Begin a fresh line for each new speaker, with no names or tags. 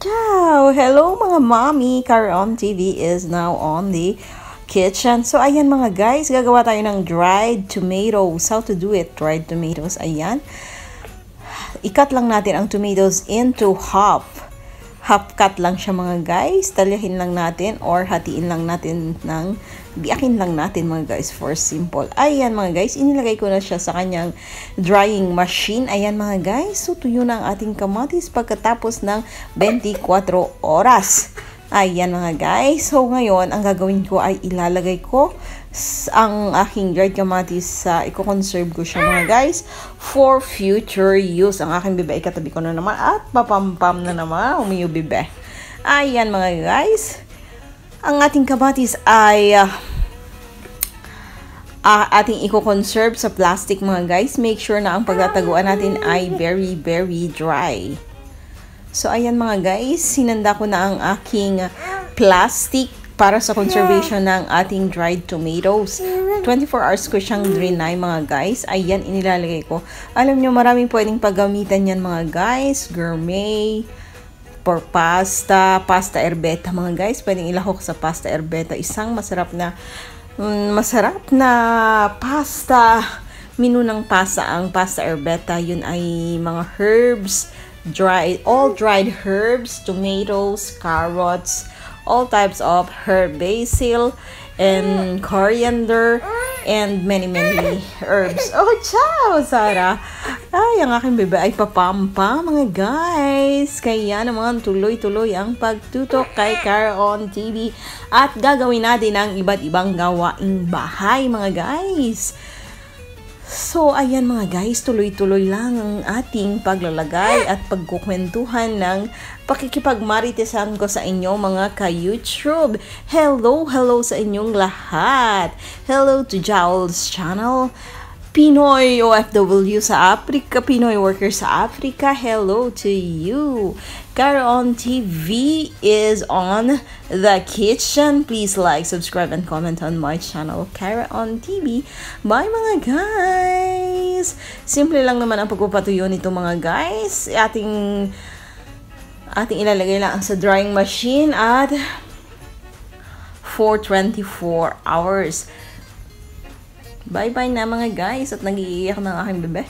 Ciao! Hello mga mommy! Karon TV is now on the kitchen. So ayan mga guys, gagawa tayo ng dried tomatoes. How to do it? Dried tomatoes. Ayan. Ikat lang natin ang tomatoes into half. Half cut lang siya mga guys. Talyahin lang natin or hatiin lang natin ng biakin lang natin mga guys for simple. Ayan mga guys, inilagay ko na siya sa kanyang drying machine. Ayan mga guys, so tuyo na ang ating kamatis pagkatapos ng 24 oras. Ayan mga guys, so ngayon ang gagawin ko ay ilalagay ko ang aking dried kamatis sa i-conserve ko siya mga guys for future use. Ang aking bibe ikatabi ko na naman at papampam na naman umiyo bibe. Ayan mga guys, ang ating kamatis ay ating i-conserve sa plastic mga guys. Make sure na ang pagtataguan natin ay very dry. So ayan mga guys, sinanda ko na ang aking plastic para sa conservation ng ating dried tomatoes. 24 hours ko siyang drenay mga guys. Ayan, inilalagay ko. Alam nyo, maraming pwedeng paggamitan yan mga guys. Gourmet, for pasta, pasta erbeta mga guys. Pwedeng ilahok sa pasta erbeta. Isang masarap na pasta. Menu ng pasta ang pasta erbeta. Yun ay mga herbs, all dried herbs, tomatoes, carrots, all types of herb, basil and coriander and many herbs. Oh, ciao Sarah. Ay, ang aking bebe ay papampa mga guys. Kaya naman tuloy-tuloy ang pagtutok kay Caron TV at gagawin natin ang iba't ibang gawaing bahay mga guys. So, ayan mga guys, tuloy-tuloy lang ang ating paglalagay at pagkukwentuhan ng pakikipagmaritesan ko sa inyo mga ka-YouTube. Hello sa inyong lahat. Hello to Jowl's channel. Pinoy OFW sa Africa, Pinoy worker sa Africa, hello to you. Caron TV is on the kitchen. Please like, subscribe, and comment on my channel, Caron TV. Bye mga guys! Simple lang naman ang pagpapatuyo nito mga guys. Ating ilalagay lang sa drying machine at for 24 hours. Bye-bye na mga guys at nag-iiyak ng aking bebe.